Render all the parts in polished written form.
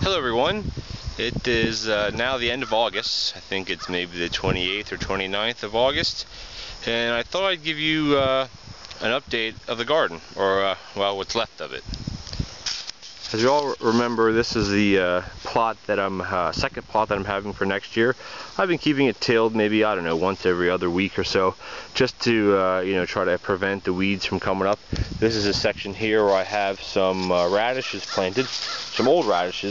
Hello everyone, it is now the end of August. I think it's maybe the 28th or 29th of August, and I thought I'd give you an update of the garden, or well, what's left of it. As you all remember, this is the plot that second plot that I'm having for next year. I've been keeping it tilled maybe, I don't know, once every other week or so, just to try to prevent the weeds from coming up. This is a section here where I have some radishes planted, some old radish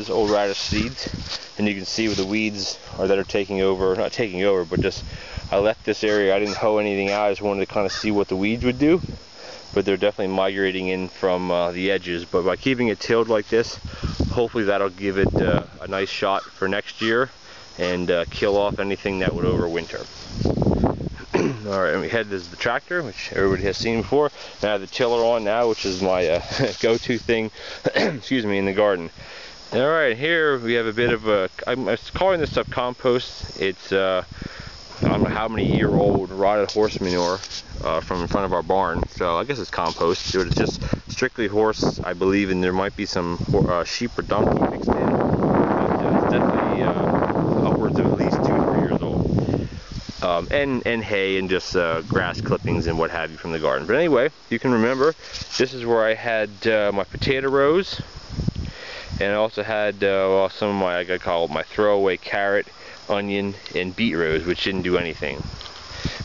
seeds, and you can see where the weeds are that are taking over, not taking over, but just I left this area. I didn't hoe anything out. I just wanted to kind of see what the weeds would do. But they're definitely migrating in from the edges. But by keeping it tilled like this, hopefully that'll give it a nice shot for next year and kill off anything that would overwinter. Alright, and we head this is the tractor, which everybody has seen before. And I have the tiller on now, which is my go-to thing excuse me, in the garden. Alright, here we have a bit of a, I'm calling this stuff compost. It's I don't know how many year-old rotted horse manure from in front of our barn, so I guess it's compost. It's just strictly horse, I believe, and there might be some sheep or donkey mixed in. But it's definitely upwards of at least 2 to 3 years old. And hay and just grass clippings and what have you from the garden. But anyway, you can remember, this is where I had my potato rows, and I also had some of my, I gotta call it my throwaway carrot, onion, and beet rows, which didn't do anything.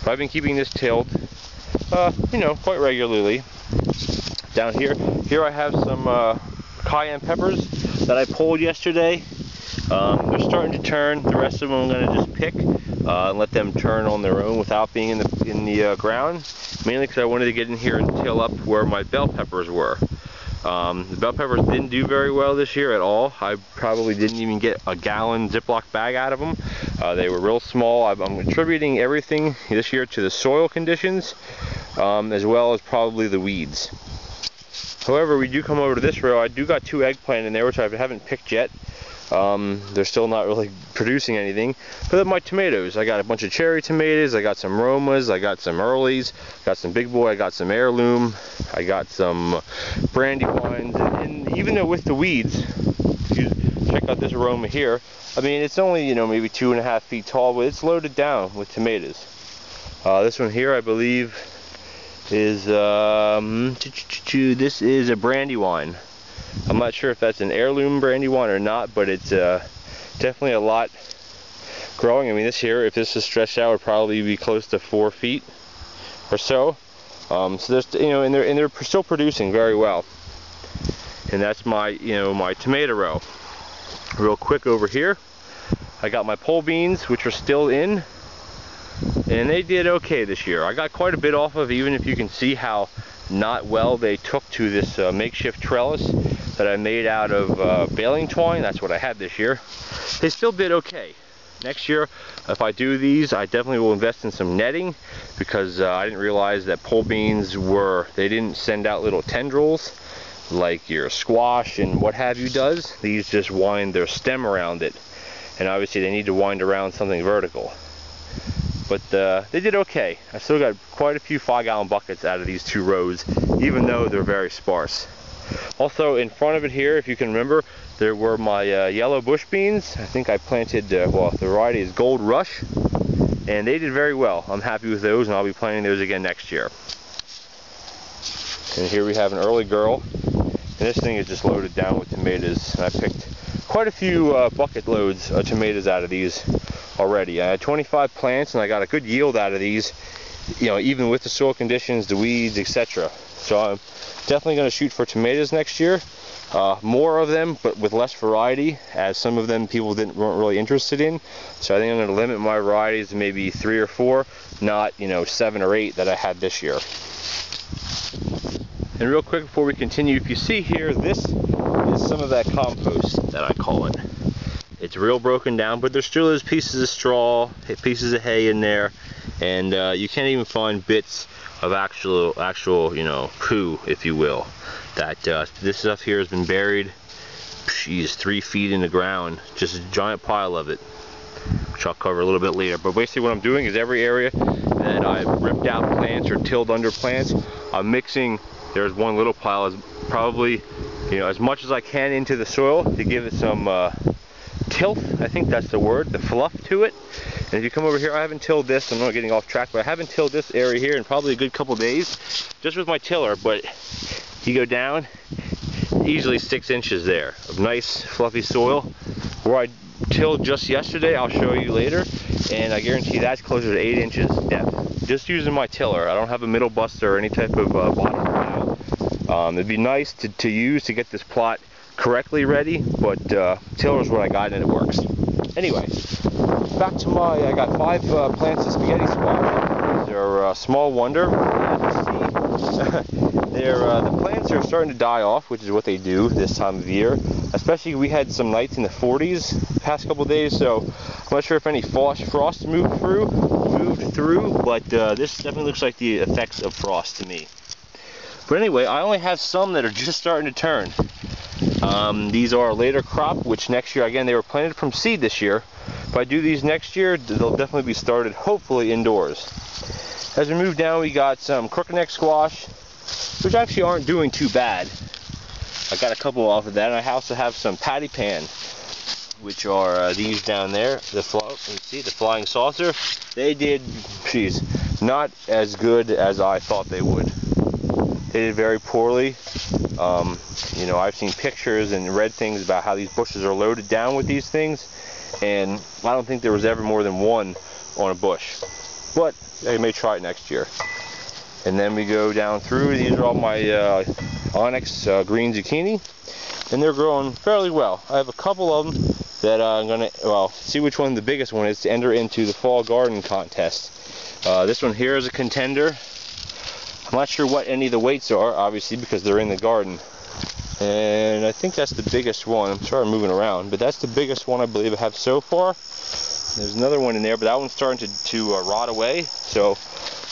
But I've been keeping this tilled, quite regularly. Down here I have some cayenne peppers that I pulled yesterday. They're starting to turn. The rest of them I'm going to just pick and let them turn on their own without being in the ground. Mainly because I wanted to get in here and till up where my bell peppers were. The bell peppers didn't do very well this year at all. I probably didn't even get a gallon Ziploc bag out of them. They were real small. I'm attributing everything this year to the soil conditions, as well as probably the weeds. However, we do come over to this row. I do got 2 eggplant in there, which I haven't picked yet. They're still not really producing anything. But then my tomatoes, I got a bunch of cherry tomatoes, I got some Romas, I got some Earlies, got some Big Boy, I got some Heirloom, I got some Brandywines, and even though with the weeds, check out this Roma here. I mean, it's only, maybe 2.5 feet tall, but it's loaded down with tomatoes. This one here, I believe, is, this is a Brandywine. I'm not sure if that's an heirloom Brandywine or not, but it's definitely a lot growing. I mean, this here, if this is stretched out, would probably be close to 4 feet or so. So there's, and they're still producing very well. And that's my, my tomato row. Real quick over here, I got my pole beans, which are still in, and they did okay this year. I got quite a bit off of, even if you can see how not well they took to this makeshift trellis that I made out of baling twine. That's what I had this year. They still did okay. Next year, if I do these, I definitely will invest in some netting, because I didn't realize that pole beans they didn't send out little tendrils like your squash and what have you does. These just wind their stem around it, and obviously they need to wind around something vertical. But they did okay. I still got quite a few 5-gallon buckets out of these 2 rows, even though they're very sparse. Also, in front of it here, if you can remember, there were my yellow bush beans. I think I planted, well, the variety is Gold Rush, and they did very well. I'm happy with those, and I'll be planting those again next year. And here we have an early girl, and this thing is just loaded down with tomatoes. And I picked quite a few bucket loads of tomatoes out of these already. I had 25 plants, and I got a good yield out of these, even with the soil conditions, the weeds, etc. So I'm definitely going to shoot for tomatoes next year. More of them, but with less variety, as some of them people weren't really interested in. So I think I'm going to limit my varieties to maybe 3 or 4, not 7 or 8 that I had this year. And real quick before we continue, if you see here, this is some of that compost that I call it. It's real broken down, but there still is pieces of straw, pieces of hay in there, and you can't even find bits of actual poo, if you will. That this stuff here has been buried, 3 feet in the ground, just a giant pile of it, which I'll cover a little bit later. But basically what I'm doing is every area that I've ripped out plants or tilled under plants, I'm mixing. There's one little pile, is probably you know, as much as I can into the soil to give it some tilth, I think that's the word, the fluff to it. And if you come over here, I haven't tilled this, I'm not getting off track, but I haven't tilled this area here in probably a good couple days, just with my tiller. But you go down, easily 6 inches there of nice fluffy soil. Where I tilled just yesterday, I'll show you later, and I guarantee that's closer to 8 inches depth, just using my tiller. I don't have a middle buster or any type of bottom plow. It'd be nice to use to get this plot correctly ready, but tiller is what I got and it works. Anyway, back to I got 5 plants of spaghetti squash. They're a small wonder. As you see, the plants are starting to die off, which is what they do this time of year. Especially, we had some nights in the 40s the past couple of days, so I'm not sure if any frost moved through, but this definitely looks like the effects of frost to me. But anyway, I only have some that are just starting to turn. These are a later crop, which next year, again, they were planted from seed this year. If I do these next year, they'll definitely be started, hopefully, indoors. As we move down, we got some crooked-neck squash, which actually aren't doing too bad. I got a couple off of that, and I also have some patty pan, which are these down there. You see the flying saucer. They did, geez, not as good as I thought they would. They did very poorly. You know, I've seen pictures and read things about how these bushes are loaded down with these things, and I don't think there was ever more than one on a bush. But I may try it next year. And then we go down through. These are all my onyx green zucchini, and they're growing fairly well. I have a couple of them that I'm gonna, well, see which one the biggest one is to enter into the fall garden contest. This one here is a contender. I'm not sure what any of the weights are, obviously, because they're in the garden. And I think that's the biggest one. I'm sorry I'm moving around, but that's the biggest one I believe I have so far. There's another one in there, but that one's starting to rot away, so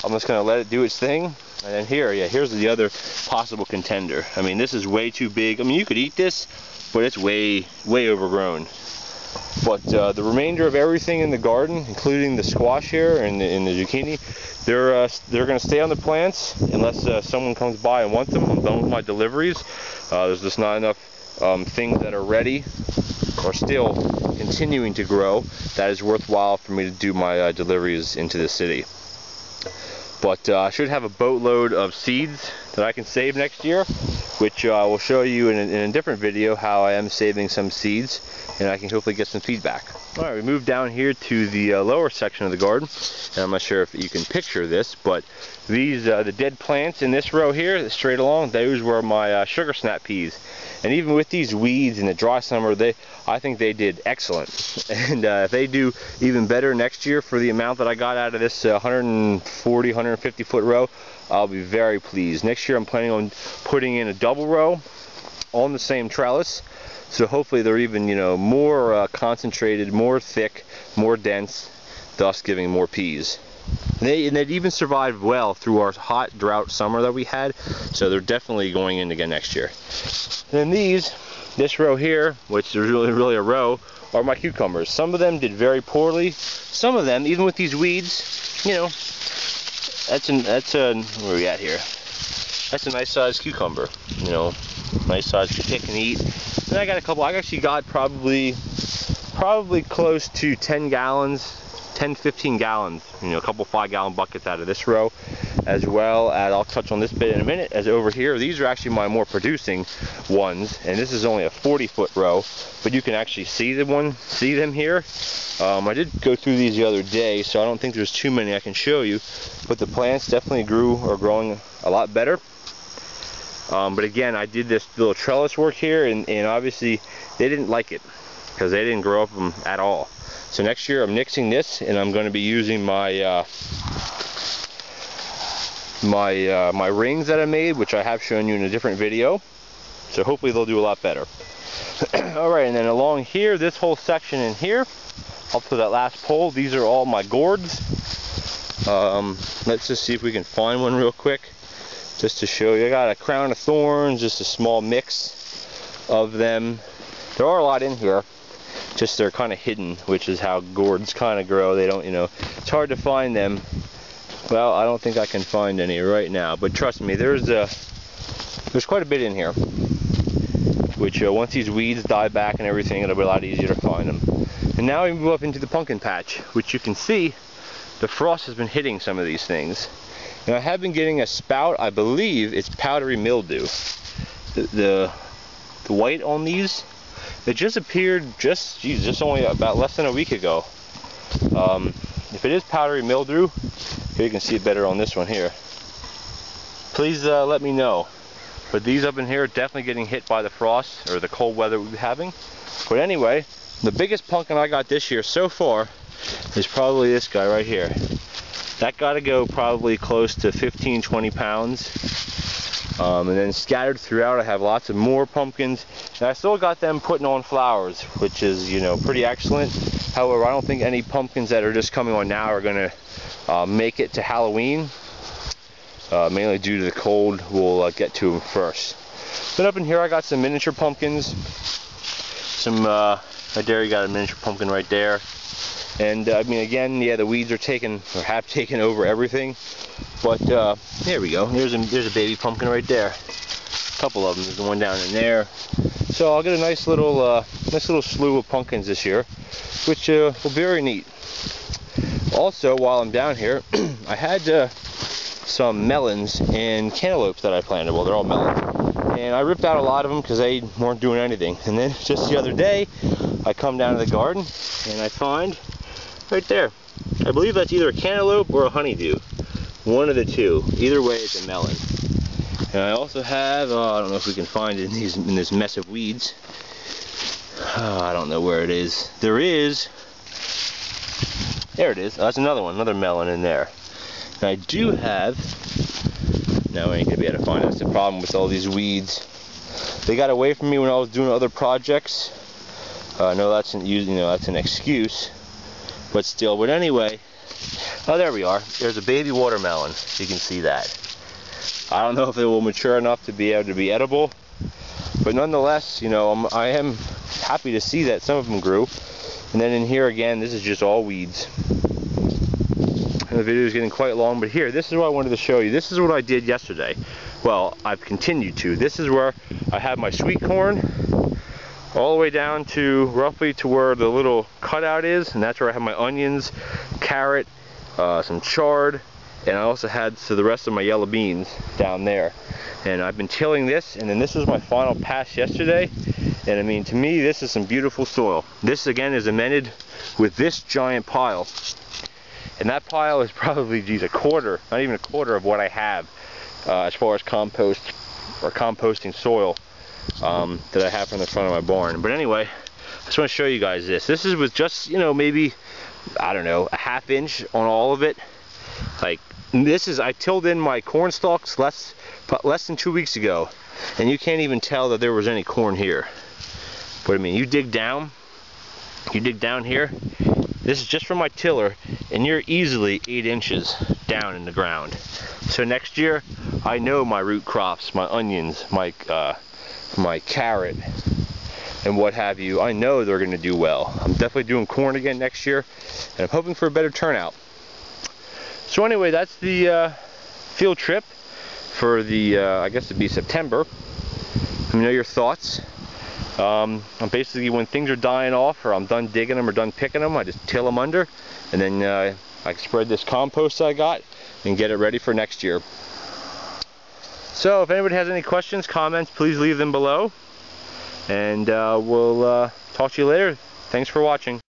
I'm just going to let it do its thing. And then here, yeah, here's the other possible contender. I mean, this is way too big. I mean, you could eat this, but it's way overgrown. But the remainder of everything in the garden, including the squash here and the zucchini, they're going to stay on the plants unless someone comes by and wants them. I'm done with my deliveries. There's just not enough things that are ready or still continuing to grow that is worthwhile for me to do my deliveries into the city. But I should have a boatload of seeds that I can save next year, which I will show you in a different video how I am saving some seeds, and I can hopefully get some feedback. Alright, we moved down here to the lower section of the garden, and I'm not sure if you can picture this, but these, the dead plants in this row here, straight along, those were my sugar snap peas. And even with these weeds in the dry summer, I think they did excellent. And if they do even better next year for the amount that I got out of this 140, 150 foot row, I'll be very pleased. Next year I'm planning on putting in a double row on the same trellis. So hopefully they're even, you know, more concentrated, more thick, more dense, thus giving more peas. And they'd even survived well through our hot drought summer that we had, so they're definitely going in again next year. And then this row here, which is really a row, are my cucumbers. Some of them did very poorly. Some of them, even with these weeds, you know, where are we at here? That's a nice sized cucumber, you know, nice size to pick and eat. And I got a couple. I actually got probably close to 10 gallons. 10-15 gallons, you know, a couple 5-gallon buckets out of this row, as well as, I'll touch on this bit in a minute, as over here, these are actually my more producing ones, and this is only a 40-foot row, but you can actually see them here. I did go through these the other day, so I don't think there's too many I can show you, but the plants definitely are growing a lot better. But again, I did this little trellis work here, and obviously they didn't like it, because they didn't grow up them at all. So next year I'm nixing this, and I'm going to be using my my rings that I made, which I have shown you in a different video. So hopefully they'll do a lot better. Alright, and then along here, this whole section in here, up to that last pole, these are all my gourds. Let's just see if we can find one real quick, just to show you. I got a crown of thorns, just a small mix of them. There are a lot in here. Just they're kind of hidden, which is how gourds kind of grow. They don't, you know, it's hard to find them. Well, I don't think I can find any right now, but trust me, there's quite a bit in here. which once these weeds die back and everything, it'll be a lot easier to find them. And now we move up into the pumpkin patch, which you can see the frost has been hitting some of these things. And I have been getting a spout, I believe it's powdery mildew. The white on these, it just appeared just only about less than a week ago. If it is powdery mildew, here you can see it better on this one here. Please let me know. But these up in here are definitely getting hit by the frost or the cold weather we've been having. But anyway, the biggest pumpkin I got this year so far is probably this guy right here. That got to go probably close to 15-20 pounds. And then scattered throughout I have lots of more pumpkins. And I still got them putting on flowers, which is, you know, pretty excellent. However, I don't think any pumpkins that are just coming on now are going to make it to Halloween. Mainly due to the cold, we'll get to them first. Then up in here I got some miniature pumpkins. Right there you got a miniature pumpkin right there. And I mean, again, yeah, the weeds are have taken over everything. But there we go. There's a baby pumpkin right there. A couple of them. There's the one down in there. So I'll get a nice little slew of pumpkins this year, which will be very neat. Also, while I'm down here, I had some melons and cantaloupes that I planted. Well, they're all melons. And I ripped out a lot of them because they weren't doing anything. And then just the other day, I come down to the garden and I find right there, I believe that's either a cantaloupe or a honeydew. One of the two. Either way, it's a melon. And I also have, I don't know if we can find it in this mess of weeds. I don't know where it is. There it is. That's another one, another melon in there. And I do have, now I ain't gonna be able to find it. That's the problem with all these weeds. They got away from me when I was doing other projects. I know that's an excuse, but still. But anyway, oh, there we are. There's a baby watermelon. You can see that. I don't know if it will mature enough to be able to be edible, but nonetheless, you know, I am happy to see that some of them grew. And then in here again, this is just all weeds. The video is getting quite long, but here, this is what I wanted to show you. This is what I did yesterday. Well, I've continued to. This is where I have my sweet corn all the way down to roughly to where the little cutout is, and that's where I have my onions, carrot, some chard, and I also had the rest of my yellow beans down there. And I've been tilling this, and then this was my final pass yesterday. And I mean, to me, this is some beautiful soil. This again is amended with this giant pile. And that pile is probably, geez, a quarter, not even a quarter of what I have as far as compost or composting soil that I have from the front of my barn. But anyway, I just want to show you guys this. This is with just, you know, maybe, I don't know, a ½ inch on all of it. Like, this is, I tilled in my corn stalks less than 2 weeks ago, and you can't even tell that there was any corn here. But I mean, you dig down here, this is just from my tiller, and you're easily 8 inches down in the ground. So next year, I know my root crops, my onions, my carrot, and what have you, I know they're going to do well. I'm definitely doing corn again next year, and I'm hoping for a better turnout. So anyway, that's the field trip for the, I guess it'd be September. Let me know your thoughts. I'm basically, when things are dying off, or I'm done digging them or done picking them, I just till them under, and then I spread this compost I got and get it ready for next year. So if anybody has any questions, comments, please leave them below, and we'll talk to you later. Thanks for watching.